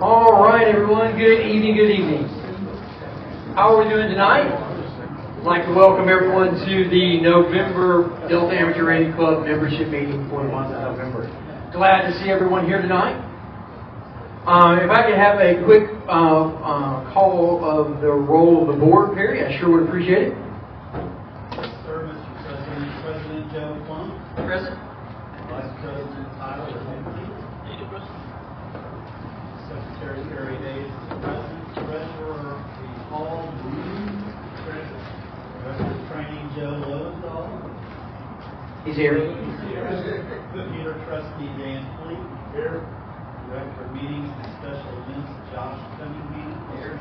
All right, everyone. Good evening. Good evening. How are we doing tonight? I'd like to welcome everyone to the November Delta Amateur Racing Club membership meeting for the month of November. Glad to see everyone here tonight. If I could have a quick call of the roll of the board, Perry, I sure would appreciate it. Sir, Mr. President, President Joe Plum. Present. Vice President Tyler Lindsay. Secretary Terry Davis is present. Treasurer Paul Green. Director of Training Joe Lowenthal. He's here. Computer Trustee Dan Fleet. Here. Director of Meetings and Special Events Josh Cunningham. Here.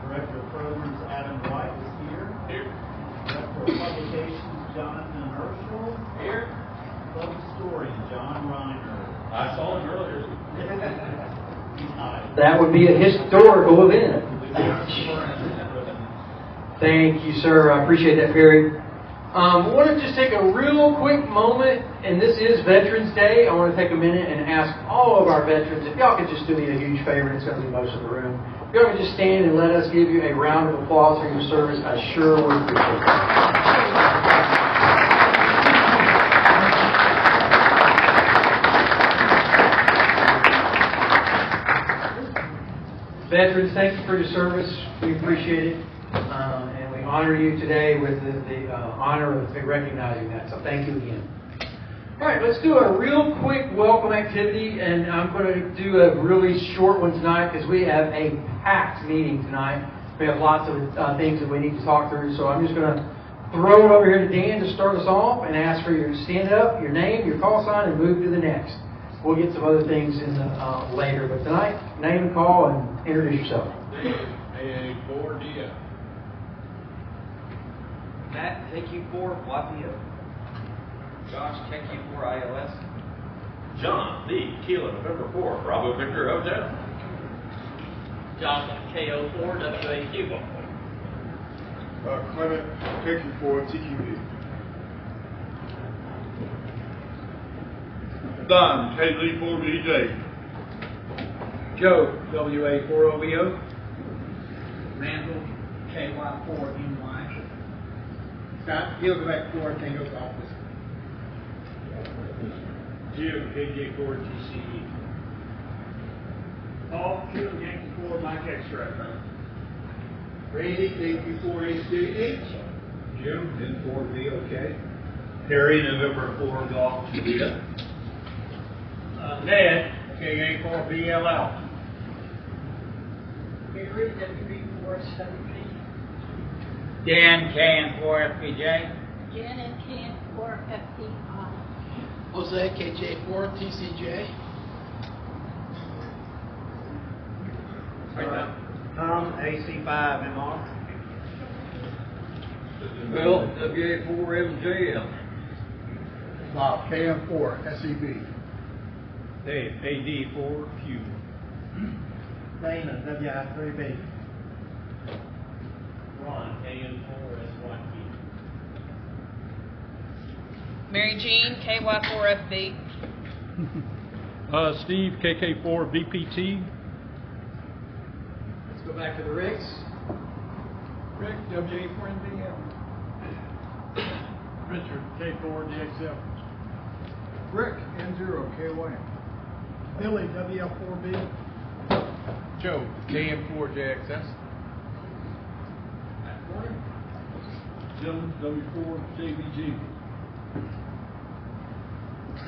Director of Programs Adam Wright is here. Here. Director of Publications Jonathan Herschel. Here. Club Historian John Reiner. I saw him earlier. That would be a historical event. Thank you, sir. I appreciate that, Perry. I want to just take a real quick moment, and this is Veterans Day. I want to take a minute and ask all of our veterans, if y'all could just do me a huge favor, and it's going to be most of the room. If y'all could just stand and let us give you a round of applause for your service, I sure would appreciate it. Veterans, thank you for your service. We appreciate it. And we honor you today with the honor of recognizing that. So thank you again. All right, let's do a real quick welcome activity. And I'm going to do a really short one tonight because we have a packed meeting tonight. We have lots of things that we need to talk through. So I'm just going to throw it over here to Dan to start us off and ask for you to stand up, your name, your call sign, and move to the next. We'll get some other things in later, but tonight, name and call and introduce yourself. Dave, AA4DF. Matt, KQ4 YPO. Josh, KQ4 ILS. John, D, Kilo, November 4, Bravo Victor Hotel. Jonathan, KO4 WAQ. Clement, KQ4 TQB. Don, KZ4BJ. Joe, WA4OBO. Randall, KY4NY. Scott, Gilgamesh 4, Tango's office. Jim, KJ4TCE. Paul, Kilo Yankee 4, Mike X-Ray. Randy, KQ4HJH. Jim, N4VOK. Harry, November 4, Golf Julia. Ned, KA4BLL. Gary, WB470. Dan, KN4FPJ. Jen and Ken for FDI. Jose, KJ4TCJ. Tom, AC5MR. Bill, WA4MJM. Bob, KM4SEB. Dave, AD4Q. Dana, WI3B. Ron, KN4SYP. Mary Jean, KY4FB. Steve, KK4VPT. Let's go back to the Ricks. Rick, WA4NBM. Richard, K4DXF. Rick, N0KY. Billy, WL4B. Joe, KM4JXS. Jim, W4JBG.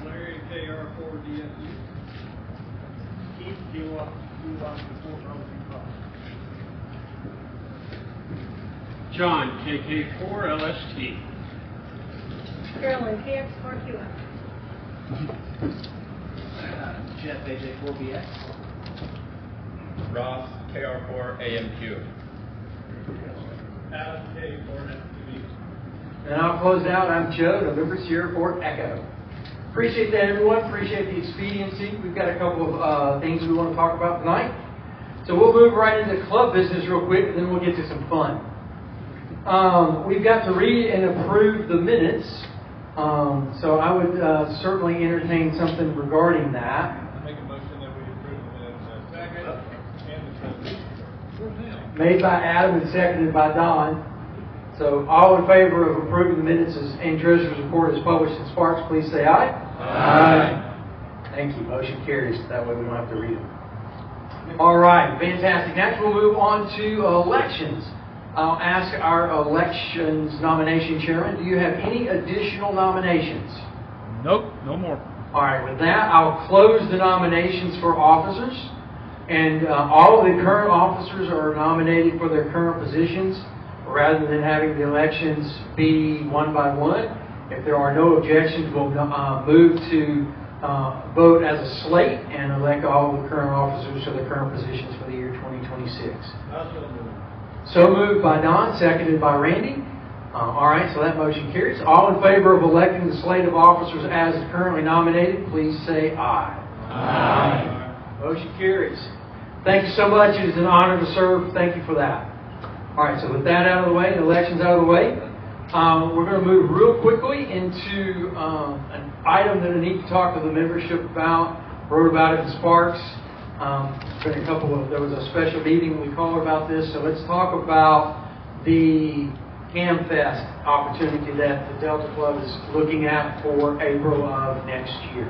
Larry, KR4DFU. Keith, QY4 John, KK4LST. Carolyn, KX4QF. Jeff, AJ4BX. Ross, KR4AMQ. Adam, K4FTV. And I'll close out. I'm Joe, November Sierra Fort Echo. Appreciate that, everyone. Appreciate the expediency. We've got a couple of things we want to talk about tonight. So we'll move right into club business real quick, and then we'll get to some fun. We've got to read and approve the minutes. So I would certainly entertain something regarding that. I make a motion that we approve the minutes. Second. made by Adam and seconded by Don. So all in favor of approving the minutes and treasurer's report as published in Sparks, please say aye. Aye. Thank you. Motion carries. That way we don't have to read them. All right. Fantastic. Next we'll move on to elections. I'll ask our elections nomination chairman, do you have any additional nominations? Nope, no more. All right. With that, I'll close the nominations for officers. And all of the current officers are nominated for their current positions rather than having the elections be one by one. If there are no objections, we'll move to vote as a slate and elect all of the current officers to their current positions for the year 2026. So moved by Don, seconded by Randy. All right, so that motion carries. All in favor of electing the slate of officers as currently nominated, please say aye. Aye. Motion carries. Thank you so much. It is an honor to serve. Thank you for that. All right, so with that out of the way, the elections out of the way, we're going to move real quickly into an item that I need to talk to the membership about. Wrote about it in Sparks. There was a special meeting we called about this. So let's talk about the HamFest opportunity that the Delta Club is looking at for April of next year.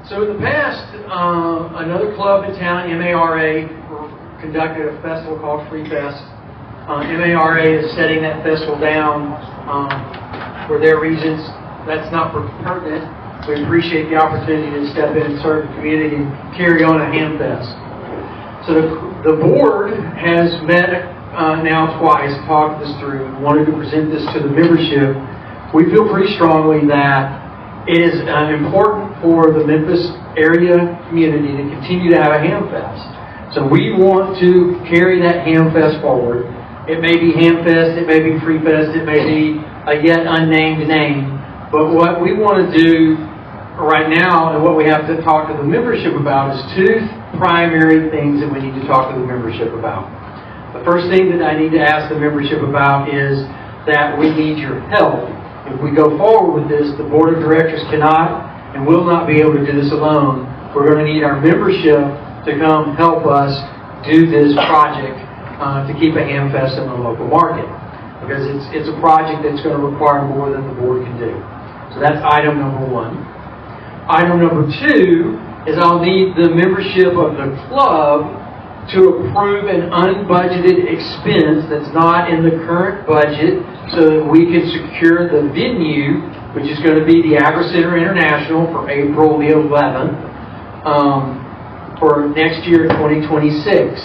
So in the past, another club in town, MARA, conducted a festival called Freefest. MARA is setting that festival down for their reasons. That's not pertinent. We appreciate the opportunity to step in and serve the community and carry on a HamFest. So the board has met now twice, talked this through, and wanted to present this to the membership. We feel pretty strongly that it is important for the Memphis area community to continue to have a HamFest. So we want to carry that HamFest forward. It may be HamFest, it may be Freefest, it may be a yet unnamed name. But what we want to do right now, and what we have to talk to the membership about, is two primary things that we need to talk to the membership about. The first thing that I need to ask the membership about is that we need your help. If we go forward with this, the board of directors cannot and will not be able to do this alone. We're going to need our membership to come help us do this project to keep a HamFest in the local market, because it's a project that's going to require more than the board can do. So that's item number one. Item number two is I'll need the membership of the club to approve an unbudgeted expense that's not in the current budget so that we can secure the venue, which is going to be the Agri Center International for April the 11th, for next year, 2026.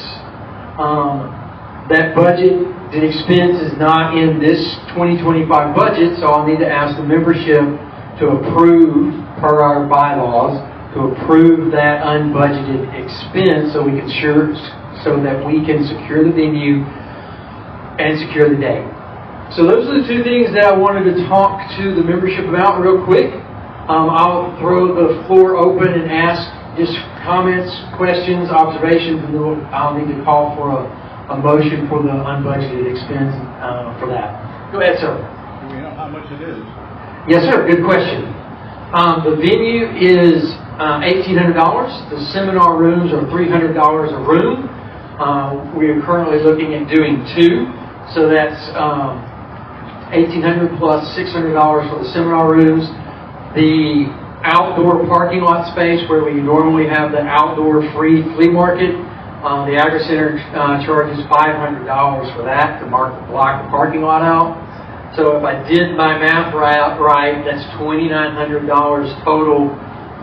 That budget, the expense is not in this 2025 budget, so I'll need to ask the membership to approve, per our bylaws, to approve that unbudgeted expense so that we can secure the venue and secure the date. So those are the two things that I wanted to talk to the membership about real quick. I'll throw the floor open and ask just comments, questions, observations, and then I'll need to call for a motion for the unbudgeted expense for that. Go ahead, sir. Do we know how much it is? Yes, sir. Good question. The venue is $1,800. The seminar rooms are $300 a room. We are currently looking at doing two, so that's $1,800 plus $600 for the seminar rooms. The outdoor parking lot space where we normally have the outdoor free flea market, the Agri Center charges $500 for that to block the parking lot out. So if I did my math right, that's $2,900 total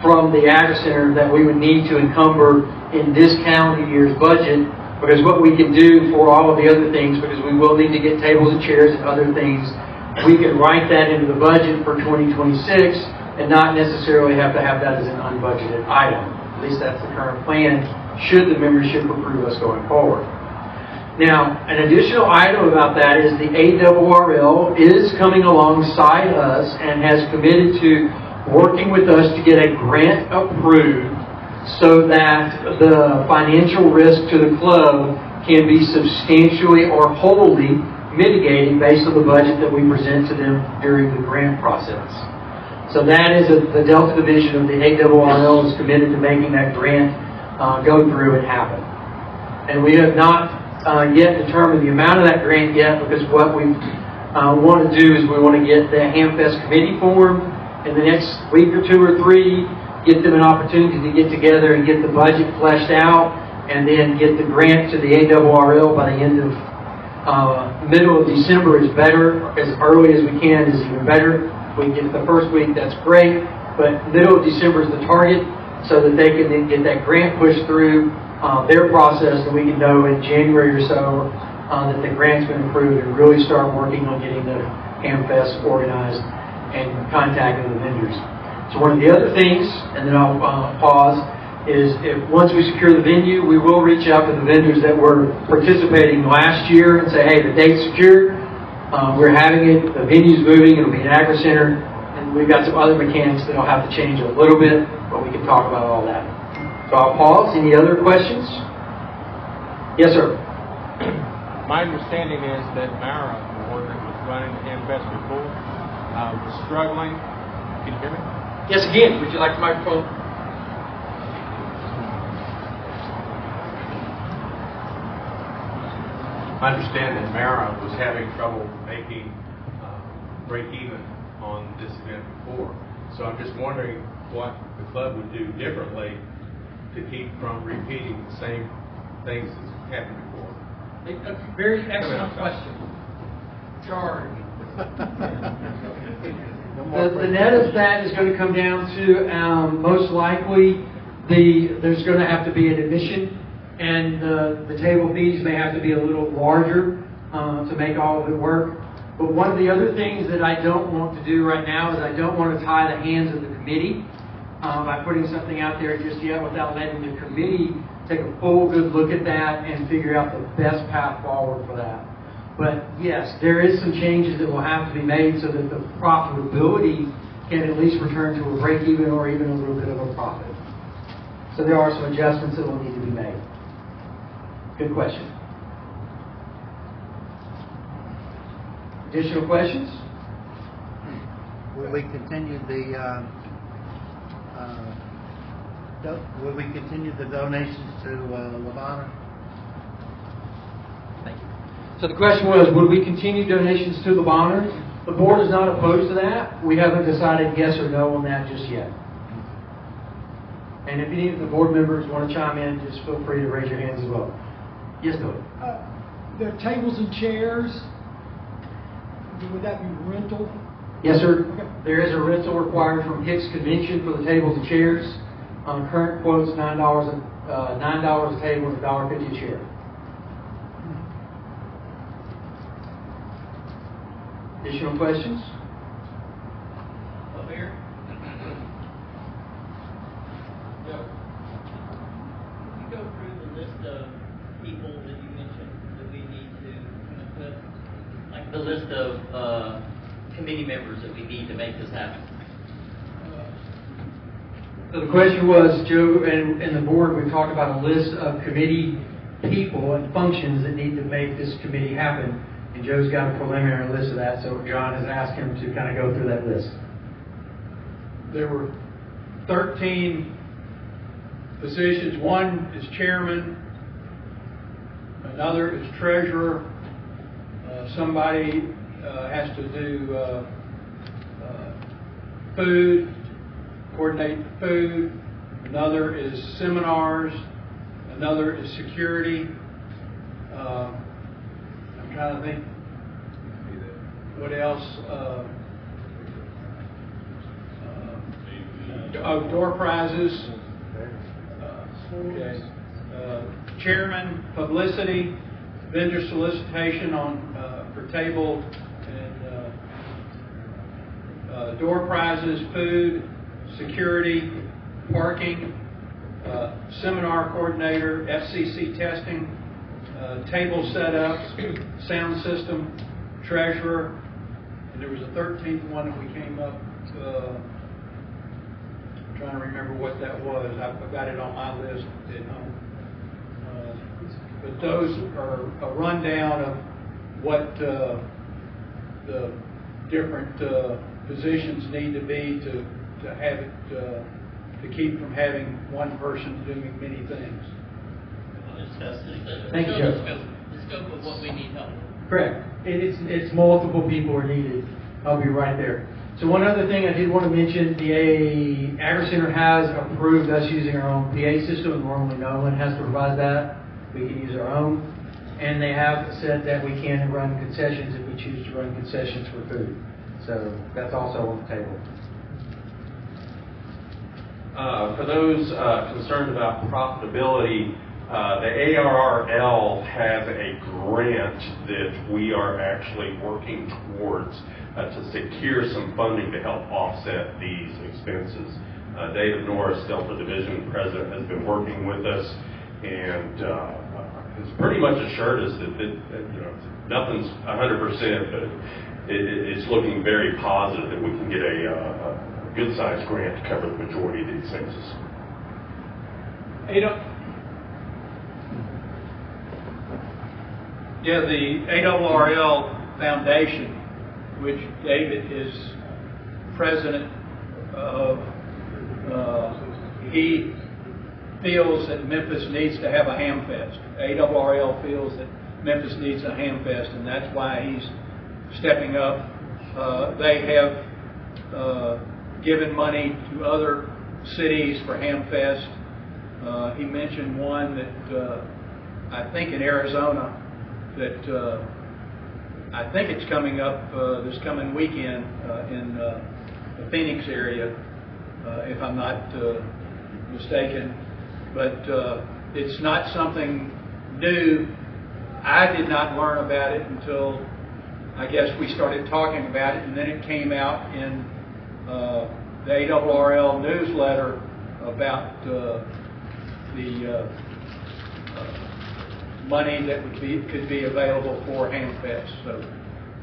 from the Agri Center that we would need to encumber in this calendar year's budget. Because what we can do for all of the other things, because we will need to get tables and chairs and other things, we can write that into the budget for 2026 and not necessarily have to have that as an unbudgeted item. At least that's the current plan, should the membership approve us going forward. Now, an additional item about that is the ARRL is coming alongside us and has committed to working with us to get a grant approved so that the financial risk to the club can be substantially or wholly mitigated based on the budget that we present to them during the grant process. So that is the Delta division of the ARRL is committed to making that grant go through and happen. And we have not yet determined the amount of that grant yet, because what we want to do is we want to get the HamFest committee formed in the next week or two or three, get them an opportunity to get together and get the budget fleshed out, and then get the grant to the ARRL by the end of middle of December is better. As early as we can is even better. If we get it the first week, that's great, but middle of December is the target, so that they can then get that grant pushed through their process, and we can know in January or so that the grant's been approved and really start working on getting the HamFest organized and contacting the vendors. So one of the other things, and then I'll pause, is if once we secure the venue, we will reach out to the vendors that were participating last year and say, hey, the date's secured, we're having it, the venue's moving, it'll be an Agri Center, and we've got some other mechanics that'll have to change a little bit, but we can talk about all that. So I'll pause. Any other questions? Yes, sir. My understanding is that Mara, the one that was running the HamFest before, was struggling. Can you hear me? Yes, again. Would you like the microphone? I understand that Mara was having trouble making break even on this event before. So I'm just wondering what the club would do differently to keep from repeating the same things that's happened before. A very excellent question. Charge. The net of that is going to come down to most likely there's going to have to be an admission, and the table fees may have to be a little larger to make all of it work. But one of the other things that I don't want to do right now is I don't want to tie the hands of the committee by putting something out there just yet without letting the committee take a full good look at that and figure out the best path forward for that. But yes, there is some changes that will have to be made so that the profitability can at least return to a break even or even a little bit of a profit. So there are some adjustments that will need to be made. Good question. Additional questions? Will we continue the donations to Levana? Thank you. So the question was, would we continue donations to the Bonner? The board is not opposed to that. We haven't decided yes or no on that just yet. And if any of the board members want to chime in, just feel free to raise your hands as well. Yes, Billy. The tables and chairs, would that be rental? Yes, sir. Okay. There is a rental required from Hicks Convention for the tables and chairs. On current quotes, $9 a table and $1.50 a chair. Additional questions? Up here? Joe, you go through the list of people that you mentioned that we need to kind of put, like the list of committee members that we need to make this happen? So the question was, Joe, and the board, we talked about a list of committee people and functions that need to make this committee happen. And Joe's got a preliminary list of that, so John has asked him to kind of go through that list. There were 13 positions. One is chairman, another is treasurer, somebody has to do food, coordinate food, another is seminars, another is security. I'm trying to think what else. Door prizes. Okay. Chairman, publicity, vendor solicitation on for table and door prizes, food, security, parking, seminar coordinator, FCC testing, table setups, sound system, treasurer, and there was a 13th one that we came up. I'm trying to remember what that was. I've got it on my list at home. But those are a rundown of what the different positions need to be to have it to keep from having one person doing many things. It's testing. Thank you, Still Joe. the scope of what we need help with. Correct. It's multiple people are needed. I'll be right there. So one other thing I did want to mention, the Agri Center has approved us using our own PA system. Normally no one has to provide that. We can use our own. And they have said that we can run concessions if we choose to run concessions for food. So that's also on the table. For those concerned about profitability, the ARRL has a grant that we are actually working towards to secure some funding to help offset these expenses. David Norris, Delta Division President, has been working with us and has pretty much assured us that nothing's 100%, but it's looking very positive that we can get a good-sized grant to cover the majority of the expenses. Yeah, the ARRL Foundation, which David is president of, he feels that Memphis needs to have a ham fest. ARRL feels that Memphis needs a ham fest, and that's why he's stepping up. They have given money to other cities for ham fest. He mentioned one that I think in Arizona that I think it's coming up this coming weekend in the Phoenix area, if I'm not mistaken. But it's not something new. I did not learn about it until I guess we started talking about it, and then it came out in the ARRL newsletter about the money that could be available for Hamfest. So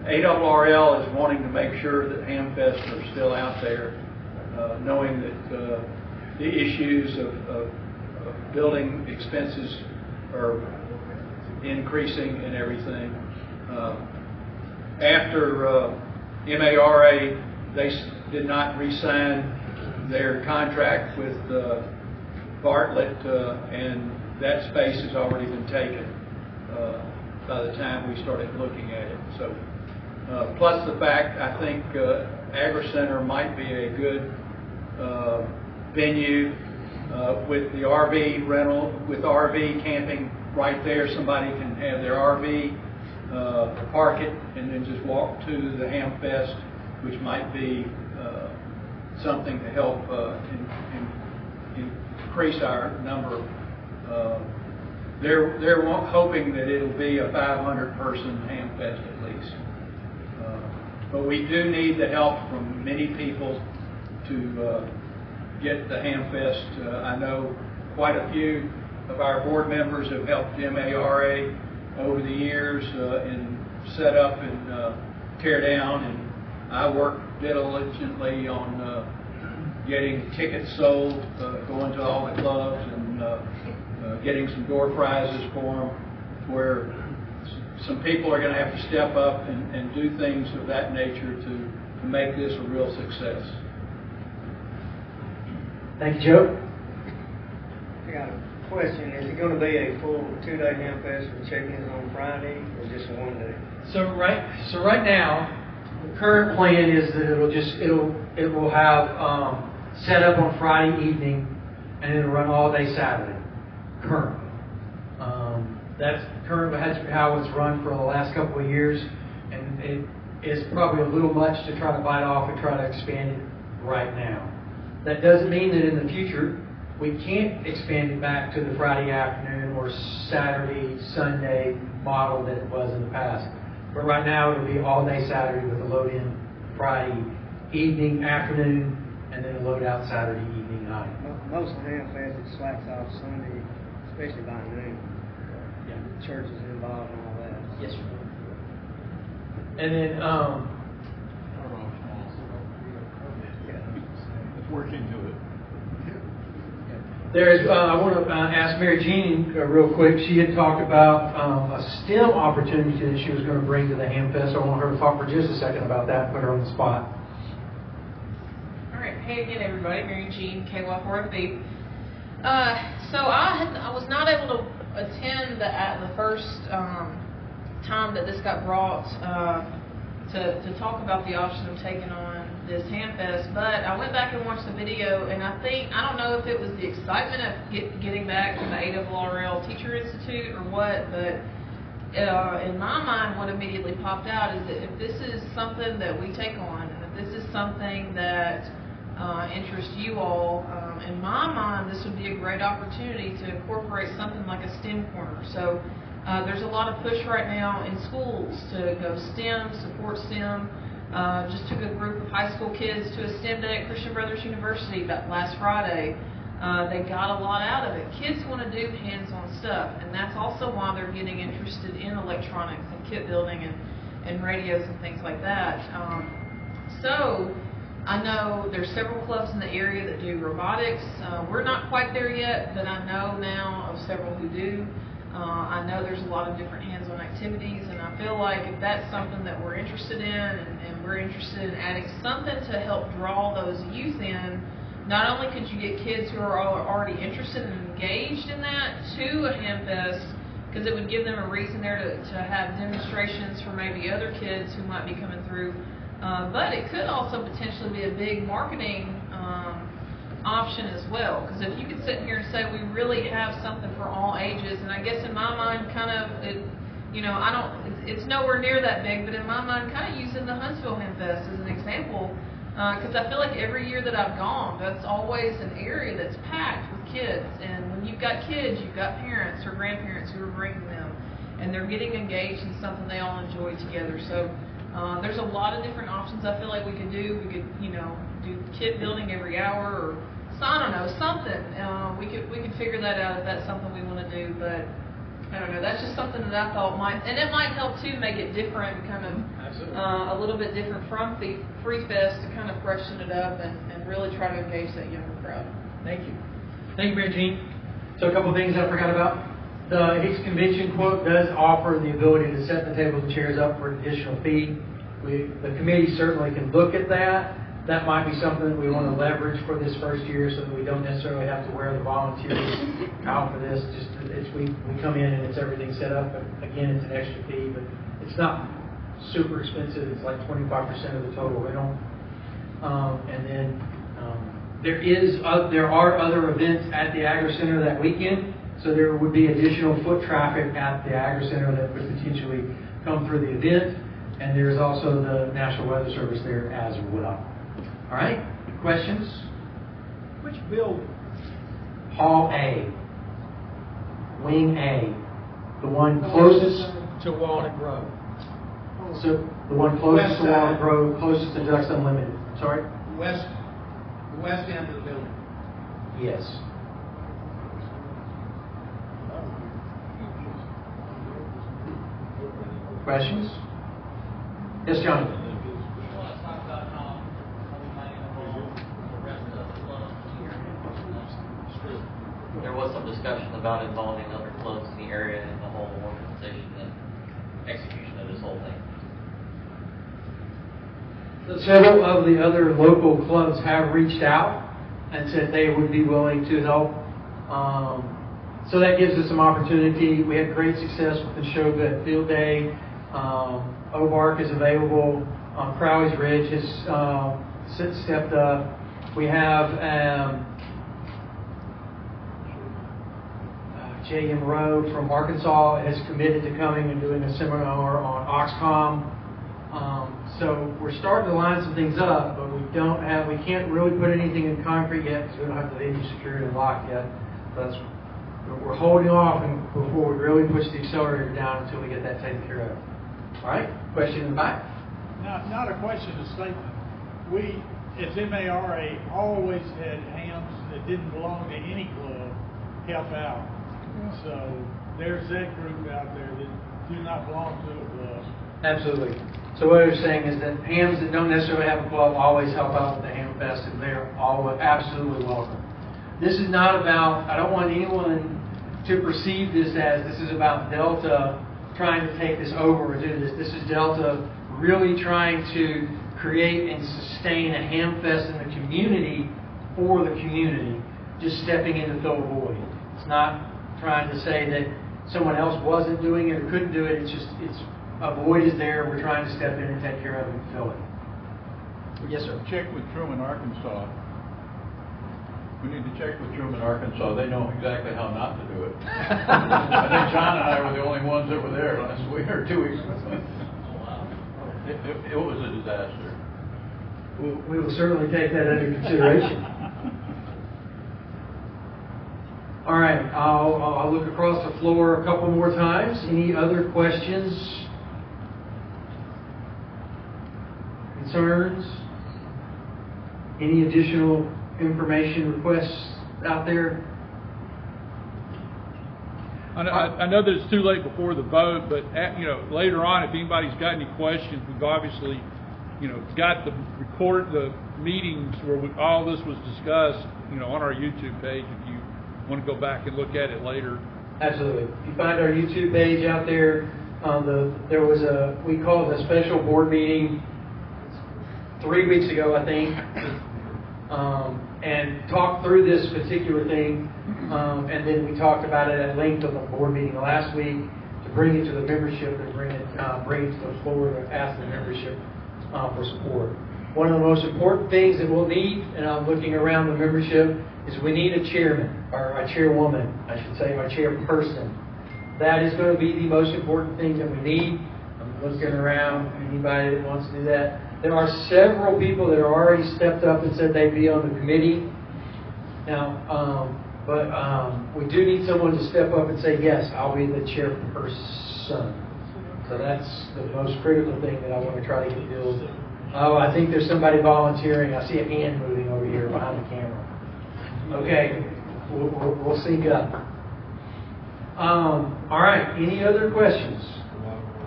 ARRL is wanting to make sure that Hamfests are still out there, knowing that the issues of building expenses are increasing and everything. After MARA, they did not re-sign their contract with Bartlett, and that space has already been taken by the time we started looking at it. So, plus the fact, I think Agri Center might be a good venue with the RV rental, with RV camping right there. Somebody can have their RV, park it, and then just walk to the Ham Fest, which might be something to help increase our number. They're hoping that it'll be a 500-person Ham Fest at least. But we do need the help from many people to get the Ham Fest. I know quite a few of our board members have helped MARA over the years and set up and tear down, and I worked diligently on getting tickets sold, going to all the clubs, and getting some door prizes for them, where some people are going to have to step up and do things of that nature to make this a real success. Thank you, Joe. I got a question. Is it going to be a full 2-day Ham Fest with chickens on Friday, or just one day? So right now, the current plan is that it will have set up on Friday evening, and it'll run all day Saturday. Currently, that's currently how it's run for the last couple of years, and it is probably a little much to try to bite off and try to expand it right now. That doesn't mean that in the future we can't expand it back to the Friday afternoon or Saturday, Sunday model that it was in the past. But right now it'll be all day Saturday with a load in Friday evening, afternoon, and then a load out Saturday evening, night. Most of Ham Fest it slacks off Sunday, especially by noon. Yeah. The church is involved in all that. Yes, sir. And then Let's work into it. there's, I want to ask Mary Jean real quick. She had talked about a STEM opportunity that she was going to bring to the Ham Fest. I want her to talk for just a second about that and put her on the spot. All right. Hey again, everybody. Mary Jean, KY4FB. So I was not able to attend in the first time that this got brought to talk about the option of taking on this Hamfest, but I went back and watched the video, and I don't know if it was the excitement of getting back from the ARRL Teacher Institute or what, but in my mind, what immediately popped out is that if this is something that we take on, and if this is something that interests you all, in my mind, this would be a great opportunity to incorporate something like a STEM corner. So there's a lot of push right now in schools to go STEM, support STEM. Just took a group of high school kids to a STEM day at Christian Brothers University last Friday. They got a lot out of it. Kids want to do hands-on stuff, and that's also why they're getting interested in electronics and kit building and radios and things like that. So I know there's several clubs in the area that do robotics. We're not quite there yet, but I know now of several who do. I know there's a lot of different hands-on activities, and I feel like if that's something that we're interested in, and we're interested in adding something to help draw those youth in, not only could you get kids who are already interested and engaged in that to a Hamfest, because it would give them a reason there to have demonstrations for maybe other kids who might be coming through, but it could also potentially be a big marketing option as well, because if you could sit here and say we really have something for all ages, and I guess in my mind kind of it's nowhere near that big, but in my mind kind of using the Huntsville Hamfest as an example, because I feel like every year that I've gone, that's always an area that's packed with kids, and when you've got kids, you've got parents or grandparents who are bringing them, and they're getting engaged in something they all enjoy together. So there's a lot of different options I feel like we could do. We could, do kit building every hour, or I don't know, something. We could figure that out if that's something we want to do. But I don't know. That's just something that I thought might, and it might help too, make it different, kind of a little bit different from the Freefest, to kind of freshen it up and really try to engage that younger crowd. Thank you. Thank you, Mary Jean. So a couple of things I forgot about. The Hicks Convention quote does offer the ability to set the tables and chairs up for an additional fee. The committee certainly can look at that. That might be something that we want to leverage for this first year, so that we don't necessarily have to wear the volunteers out for this. We come in and it's everything set up. But again, it's an extra fee, but it's not super expensive. It's like 25% of the total rental. And then there are other events at the Agri Center that weekend, so there would be additional foot traffic at the Agri Center that would potentially come through the event. And there's also the National Weather Service there as well. All right, questions? Which building? Hall A, Wing A, the one closest to Walnut Grove. So the one closest to Walnut Grove, closest to Ducks Unlimited. Sorry? The west end of the building. Yes. Questions? Yes, Johnny. There was some discussion about involving other clubs in the area and the whole organization and execution of this whole thing. Several of the other local clubs have reached out and said they would be willing to help. So that gives us some opportunity. We had great success with the Shoga Field Day. Obark is available. Crowley's Ridge has stepped up. We have J.M. Rowe from Arkansas has committed to coming and doing a seminar on Oxcom. So we're starting to line some things up, but we can't really put anything in concrete yet because we don't have the venue secured and locked yet. We're holding off before we really push the accelerator down until we get that taken care of. All right, question in the back? Not a question, a statement. We, as MARA, always had hams that didn't belong to any club help out. So there's that group out there that do not belong to a club. Absolutely. So what I was saying is that hams that don't necessarily have a club always help out with the Ham Fest, and they're all absolutely welcome. This is not about, I don't want anyone to perceive this as this is about Delta trying to take this over or do this. This is Delta really trying to create and sustain a Ham Fest in the community for the community, just stepping in to fill a void. It's not trying to say that someone else wasn't doing it or couldn't do it. It's a void is there. We're trying to step in and take care of it and fill it. Yes, sir. Check with Truman, Arkansas. We need to check with Truman, Arkansas. They know exactly how not to do it. I think John and I were the only ones that were there last week or 2 weeks ago. It was a disaster. We will certainly take that under consideration. All right, I'll look across the floor a couple more times. Any other questions? Concerns? Any additional information requests out there? I know that it's too late before the vote, but later on, if anybody's got any questions, we've obviously, got the meetings where all this was discussed, on our YouTube page. If you want to go back and look at it later. Absolutely. If you find our YouTube page out there, there was we called a special board meeting 3 weeks ago, I think, and talked through this particular thing, and then we talked about it at length on the board meeting last week to bring it to the membership and bring it to the floor to ask the membership for support. One of the most important things that we'll need, and I'm looking around the membership, is we need a chairman, or a chairwoman, I should say, or a chairperson. That is going to be the most important thing that we need. I'm looking around, anybody that wants to do that. There are several people that are already stepped up and said they'd be on the committee. Now, we do need someone to step up and say, yes, I'll be the chairperson. So that's the most critical thing that I want to try to get filled. Oh, I think there's somebody volunteering. I see a hand moving over here behind the camera. Okay, we'll sync up. All right, any other questions?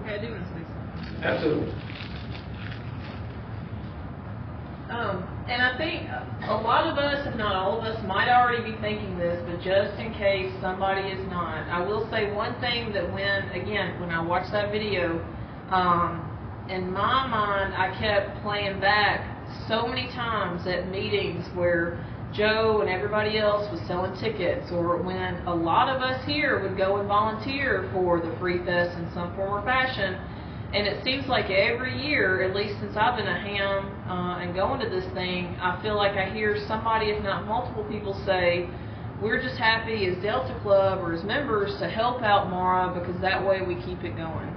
Okay, I do want to say something. Absolutely. And I think a lot of us, if not all of us, might already be thinking this, but just in case somebody is not, I will say one thing that when I watched that video, in my mind, I kept playing back so many times at meetings where Joe and everybody else was selling tickets, or when a lot of us here would go and volunteer for the Freefest in some form or fashion. And it seems like every year, at least since I've been a ham and going to this thing, I feel like I hear somebody, if not multiple people, say, we're just happy as Delta Club or as members to help out Mara because that way we keep it going.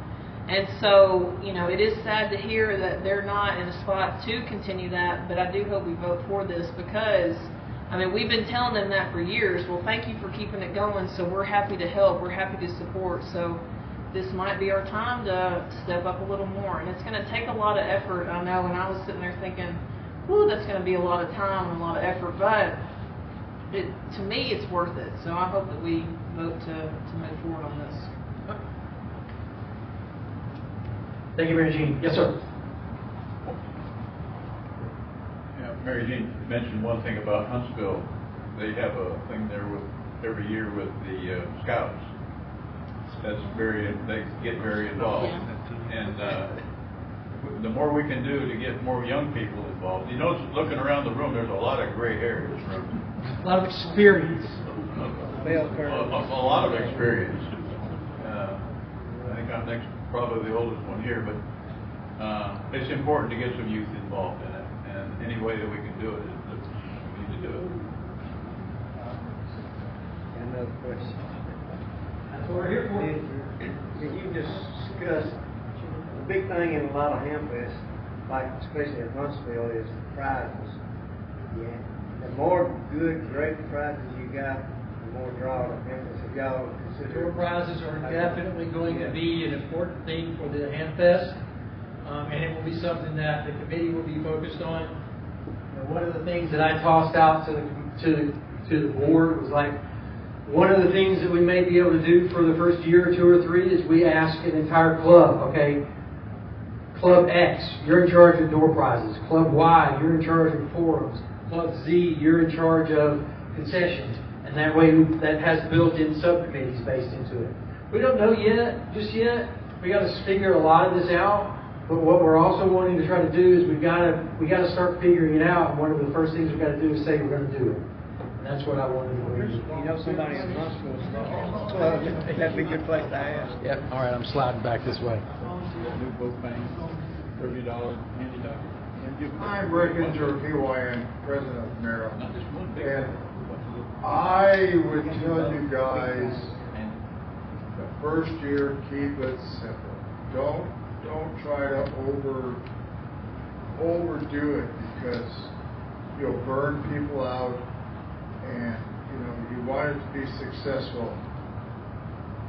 And so, it is sad to hear that they're not in a spot to continue that, but I do hope we vote for this because, we've been telling them that for years. Well, thank you for keeping it going, so we're happy to help, we're happy to support. So this might be our time to step up a little more. And it's going to take a lot of effort, I know, and I was sitting there thinking, whoo, that's going to be a lot of time and a lot of effort, but to me, it's worth it. So I hope that we vote to move forward on this. Thank you, Mary Jean. Yes, sir. Yeah, Mary Jean mentioned one thing about Huntsville. They have a thing there every year with the Scouts. They get very involved, and the more we can do to get more young people involved. Looking around the room, there's a lot of gray hair in this room. A lot of experience. A lot of experience. I think I'm probably the oldest one here, but it's important to get some youth involved in it, and any way that we can do it, we need to do it. Another question. That's what we're here for. Did you discuss the big thing in a lot of Hamfests, like especially in Huntsville, is the prizes? Yeah. The more good, great prizes you got, the more draw to Hamfest. Have y'all considered? Door prizes are definitely going to be an important thing for the Hamfest, and it will be something that the committee will be focused on. One of the things that I tossed out to the board was like, one of the things that we may be able to do for the first year or two or three is we ask an entire club, okay, Club X, you're in charge of door prizes. Club Y, you're in charge of forums. Club Z, you're in charge of concessions. And that way, that has built-in subcommittees based into it. We don't know just yet. We got to figure a lot of this out. But what we're also wanting to try to do is we got to start figuring it out. And one of the first things we've got to do is say we're going to do it. And that's what I wanted to bring. You know somebody in Huntsville, that'd be a good place to ask. Yep, all right, I'm sliding back this way. New boat bank, $30 handy doctor. I'm Rick Inter-PYN, president of Mero. And I would tell you guys, the first year, keep it simple. Don't try to overdo it, because you'll burn people out, and you want it to be successful.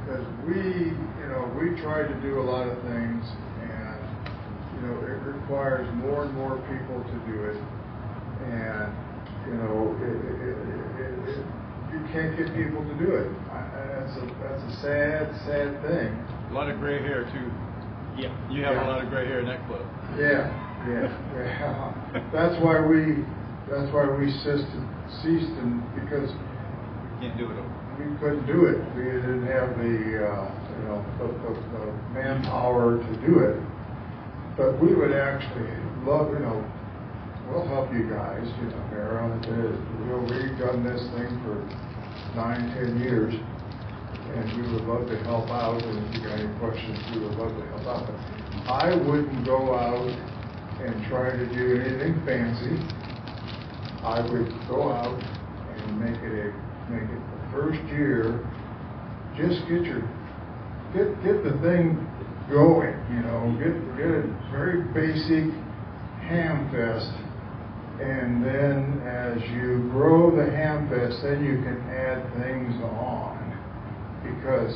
Because we try to do a lot of things, and it requires more and more people to do it, and you can't get people to do it. That's a sad thing. A lot of gray hair too. Yeah. You have a lot of gray hair in that club. Yeah. That's why we ceased, and because Can't do it all. we couldn't do it. We didn't have the manpower to do it. But we would actually love, we'll help you guys, Mara. We've done this thing for 9-10 years, and we would love to help out. And if you got any questions, we would love to help out. But I wouldn't go out and try to do anything fancy. I would go out and make it the first year. Just get the thing going, get a very basic ham fest, and then as you grow the ham fest, then you can add things on, because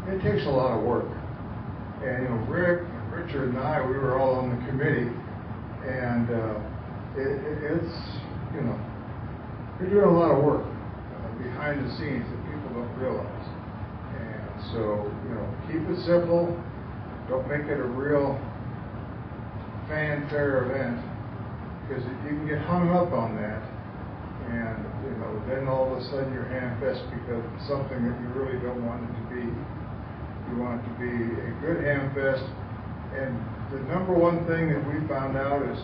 it takes a lot of work. And Rick, Richard, and I, we were all on the committee, and it's you're doing a lot of work behind the scenes that people don't realize. And so keep it simple. Don't make it a real fanfare event, because you can get hung up on that, and then all of a sudden your ham fest becomes something that you really don't want it to be. You want it to be a good ham fest, and the number one thing that we found out is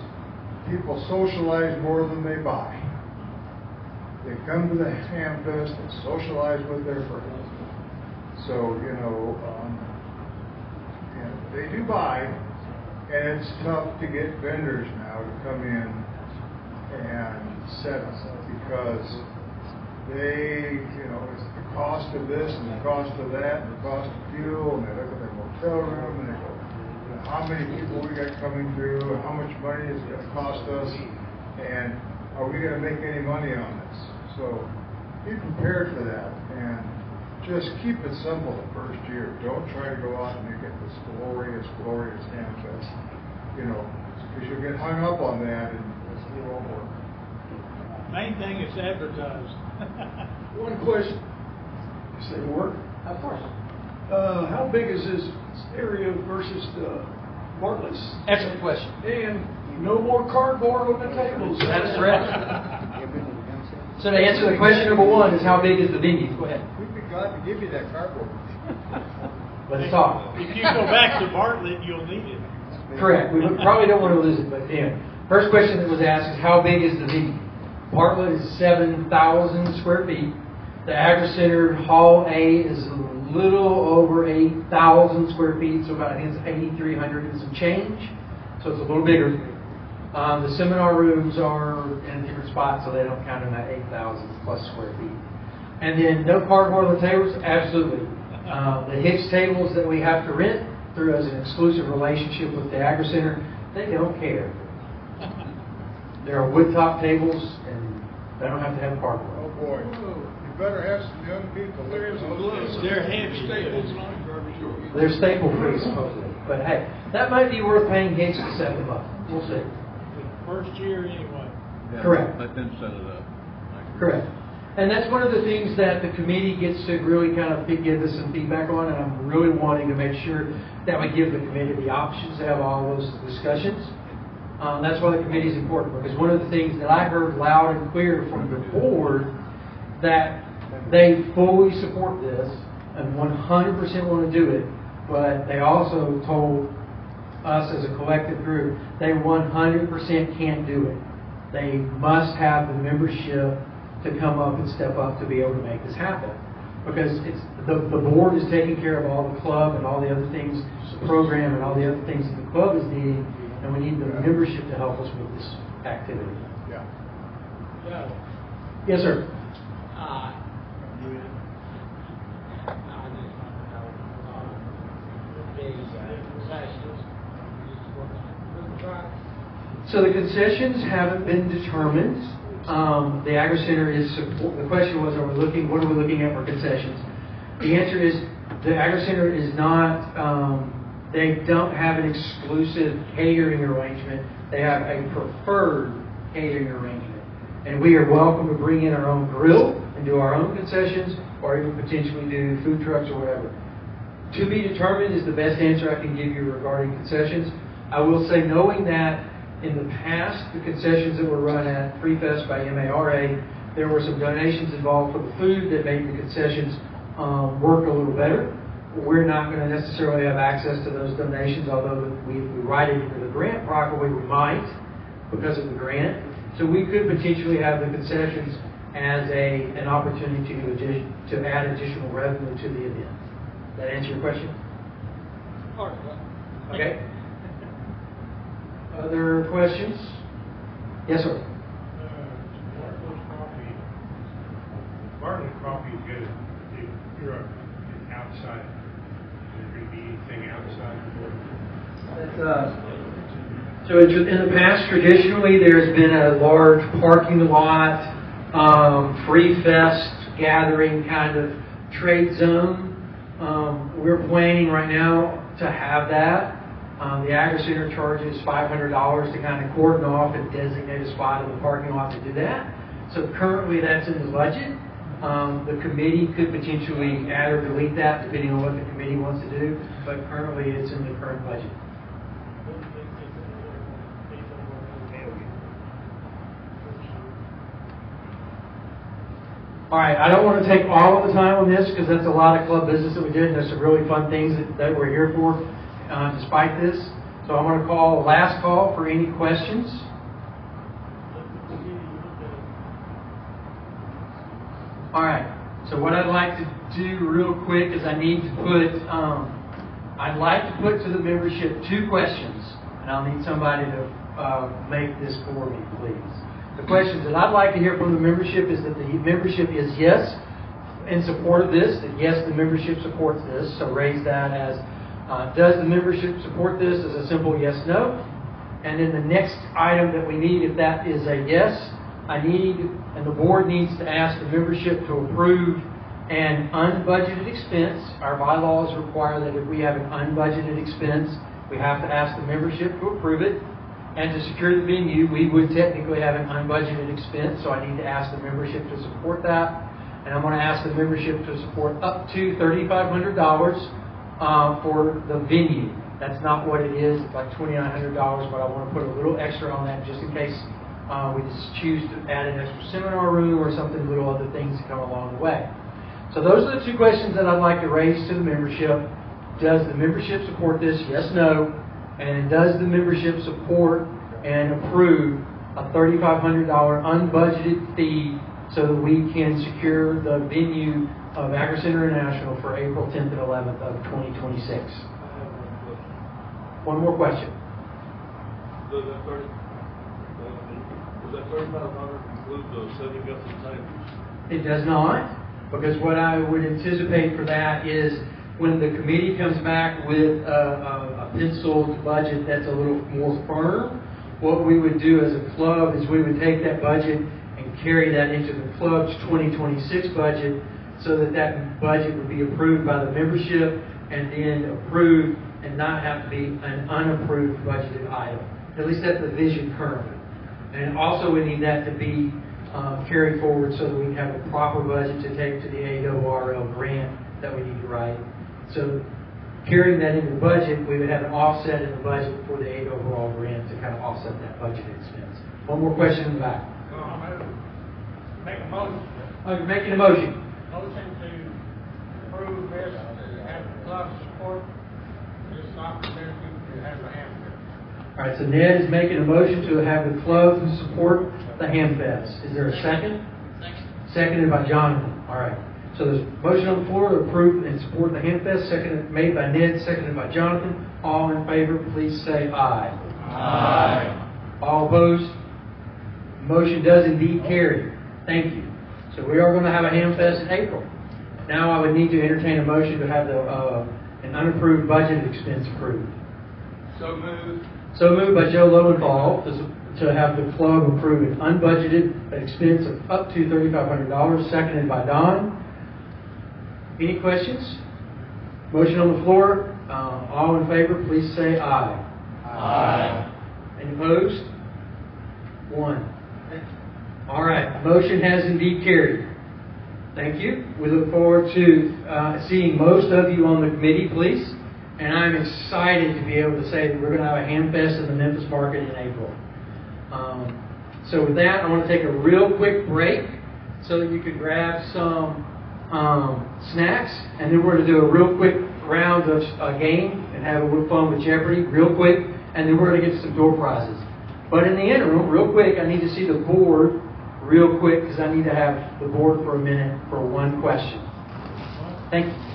people socialize more than they buy. They come to the ham fest and socialize with their friends. So they do buy, and it's tough to get vendors now to come in and set us up, because they, it's the cost of this and the cost of that and the cost of fuel, and they look at their motel room and they go, how many people we got coming through, and how much money is it going to cost us, and are we going to make any money on this? So be prepared for that, and just keep it simple the first year. Don't try to go out and you get this glorious ham fest, because you'll get hung up on that, and it won't work. Main thing is advertised. One question. Does it work? Of course. How big is this area versus the Bartlett's? Excellent question. And no more cardboard on the tables. That's correct. So to answer the question number one is, how big is the venue? Go ahead. We'd be glad to give you that cardboard. Let's talk. If you go back to Bartlett, you'll need it. Correct. We probably don't want to lose it, but anyway. First question that was asked is, how big is the venue? Bartlett is 7,000 square feet. The Agri Center Hall A is a little over 8,000 square feet, so about, I think it's 8,300 and some change. So it's a little bigger. The seminar rooms are in a different spot, so they don't count in that 8,000 plus square feet. And then no cardboard on the tables? Absolutely. The Hicks tables that we have to rent through as an exclusive relationship with the Agri Center, they don't care. There are wood top tables, and they don't have to have cardboard. Oh boy, you better have some young people there. They're heavy. They're staple free, supposedly. But hey, that might be worth paying Hicks to set them up. We'll see. First year anyway. Yeah, Correct. Let them set it up. Correct. And that's one of the things that the committee gets to really kind of give us some feedback on, and I'm really wanting to make sure that we give the committee the options to have all those discussions. That's why the committee is important, because one of the things that I heard loud and clear from the board, that they fully support this and 100% want to do it, but they also told us as a collective group they 100% can't do it. They must have the membership to come up and step up to be able to make this happen. Because it's the board is taking care of all the club and all the other things, the program and all the other things that the club is needing, and we need the membership to help us with this activity. Yeah. Joe, Yes, sir. I just want to know, the concessions, just working on food trucks. So the concessions haven't been determined. The Agri Center is support. The question was, what are we looking at for concessions? The answer is the Agri Center is not. They don't have an exclusive catering arrangement. They have a preferred catering arrangement, and we are welcome to bring in our own grill and do our own concessions, or even potentially do food trucks or whatever. To be determined is the best answer I can give you regarding concessions. I will say, knowing that in the past, the concessions that were run at Freefest by MARA, there were some donations involved for the food that made the concessions work a little better. We're not going to necessarily have access to those donations, although if we write it into the grant properly, we might, because of the grant. So we could potentially have the concessions as an opportunity to add additional revenue to the event. That answer your question? Okay. Other questions? Yes, sir. Bartlett Coffee is good. You're outside. Is there going to be anything outside So in the past, traditionally, there's been a large parking lot, Freefest gathering kind of trade zone. We're planning right now to have that. The Agri Center charges $500 to kind of cordon off and designate a spot in the parking lot to do that. So currently that's in the budget. The committee could potentially add or delete that depending on what the committee wants to do, but currently it's in the current budget. All right, I don't want to take all of the time on this because that's a lot of club business that we did, and there's some really fun things that we're here for despite this. So I'm going to call last call for any questions. All right, so what I'd like to do real quick is I need to put, I'd like to put to the membership 2 questions, and I'll need somebody to make this for me, please. The questions that I'd like to hear from the membership is that the membership is yes in support of this, that yes, the membership supports this. So raise that as, does the membership support this as a simple yes, no. And then the next item that we need, if that is a yes, I need, and the board needs to ask the membership to approve an unbudgeted expense. Our bylaws require that if we have an unbudgeted expense, we have to ask the membership to approve it. And to secure the venue, we would technically have an unbudgeted expense, so I need to ask the membership to support that. And I'm going to ask the membership to support up to $3,500 for the venue. That's not what it is. It's like $2,900, but I want to put a little extra on that just in case we just choose to add an extra seminar room or something, little other things that come along the way. So those are the 2 questions that I'd like to raise to the membership. Does the membership support this? Yes, no. And does the membership support and approve a $3,500 unbudgeted fee so that we can secure the venue of Agri Center International for April 10th and 11th of 2026? One more question. Does that $3,500 include the setting up the tables? It does not, because what I would anticipate for that is when the committee comes back with a penciled budget that's a little more firm, what we would do as a club is we would take that budget and carry that into the club's 2026 budget so that that budget would be approved by the membership and then approved and not have to be an unapproved budgeted item. At least that's the vision currently. And also we need that to be carried forward so that we can have a proper budget to take to the ARRL grant that we need to write. So carrying that into the budget, we would have an offset in the budget for the 8 overall grant to kind of offset that budget expense. One more question in the back. Make a motion. Oh, you're making a motion. Motion to approve this, have the club support this opportunity to have the hamburger. All right, so Ned is making a motion to have the club support the Ham Fest. Is there a second? Second. Seconded by Jonathan. All right. So there's a motion on the floor to approve and support the Hamfest, made by Ned, seconded by Jonathan. All in favor, please say aye. Aye. All opposed? Motion does indeed carry. Thank you. So we are going to have a Hamfest in April. Now I would need to entertain a motion to have an unapproved budget expense approved. So moved. So moved by Joe Lowenthal to have the club approve an unbudgeted expense of up to $3,500, seconded by Don. Any questions? Motion on the floor. All in favor, please say aye. Aye. Any opposed? One. All right. Motion has indeed carried. Thank you. We look forward to seeing most of you on the committee, please. And I'm excited to be able to say that we're going to have a Hamfest in the Memphis market in April. So with that, I want to take a real quick break so that you can grab some snacks, and then we're going to do a real quick round of a game and have a little fun with Jeopardy real quick, and then we're going to get some door prizes. But in the interim, real quick, I need to see the board real quick because I need to have the board for a minute for one question. Thank you.